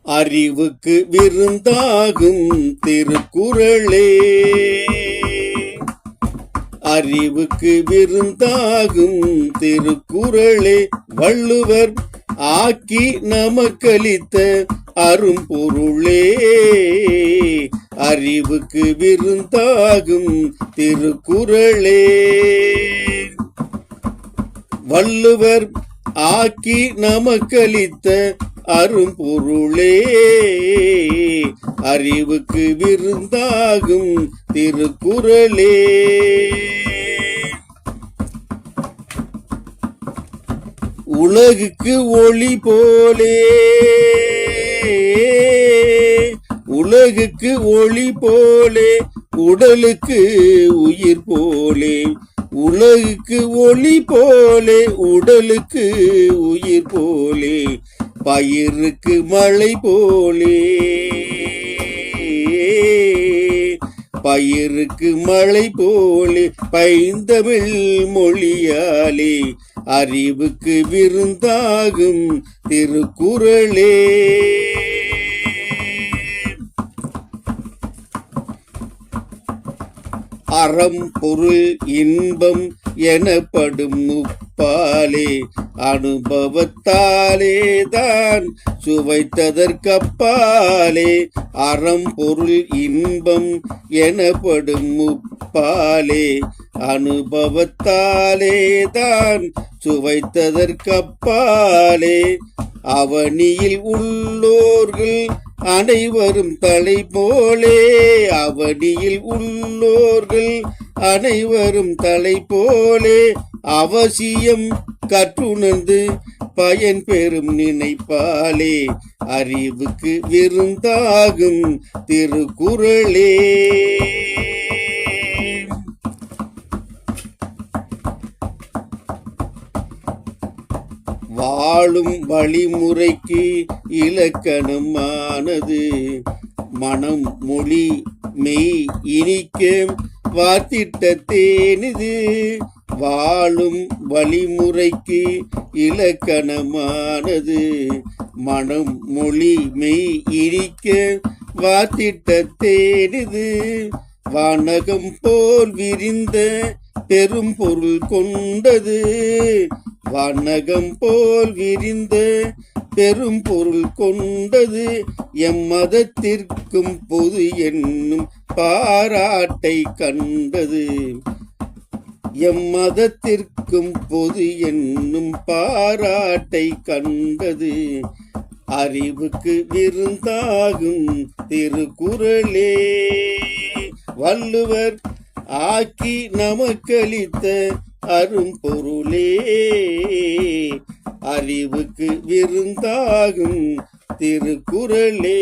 அறிவுக்கு விருந்தாகும் திருக்குறளே, அறிவுக்கு விருந்தாகும் திருக்குறளே, வள்ளுவர் ஆக்கி நமக்களித்த அரும்பொருளே. அறிவுக்கு விருந்தாகும் திருக்குறளே, வள்ளுவர் ஆக்கி நமக்களித்த அரும்பொருளே. அறிவுக்கு விருந்தாகும் திருக்குறளே. உலகுக்கு ஒளி போலே, உலகுக்கு ஒளி போலே, உடலுக்கு உயிர் போலே. உலகுக்கு ஒளி போலே, உடலுக்கு உயிர் போலே, பயிருக்கு மழை போலே. பயிருக்கு மழை போலே, பைந்தமிழ் மொழியாலே. அறிவுக்கு விருந்தாகும் திருக்குறளே. அறம் பொருள் இன்பம் எனப்படும் முப்பாலே, அனுபவத்தாலே தான் சுவைத்ததற்கப்பாலே. அறம் பொருள் இன்பம் எனப்படும் முப்பாலே, அனுபவத்தாலே தான் சுவைத்ததற்கப்பாலே. அவனியில் உள்ளோர்கள் அனைவரும் தலை போலே, அவனியில் உள்ளோர்கள் அனைவரும் தலை போலே. அவசியம் கற்றுணர்ந்து பயன் பெறும் நினைப்பாலே. அறிவுக்கு விருந்தாகும் திருக்குறளே. வாழும் வழிமுறைக்கு இலக்கணமானது மனம் மொழி மெய் இனிக்க வாத்திட்ட தேனிது. வாழும் வழிமுறைக்கு இலக்கணமானது மனம் மொழி மெய் இனிக்க வாத்திட்ட தேனிது. வானகம் போல் விரிந்த பெரும் பொருள் கொண்டது, வானகம் போல் விரிந்த பெரும் பொருள் கொண்டது. எம்மதத்திற்கும் பொது என்னும் பாராட்டை கண்டது, எம்மதத்திற்கும் பொது என்னும் பாராட்டை கண்டது. அறிவுக்கு விருந்தாகும் திருக்குறளே. வள்ளுவர் ஆக்கி நமக்களித்த அரும்பொருளே. அறிவுக்கு விருந்தாகும் திருக்குறளே.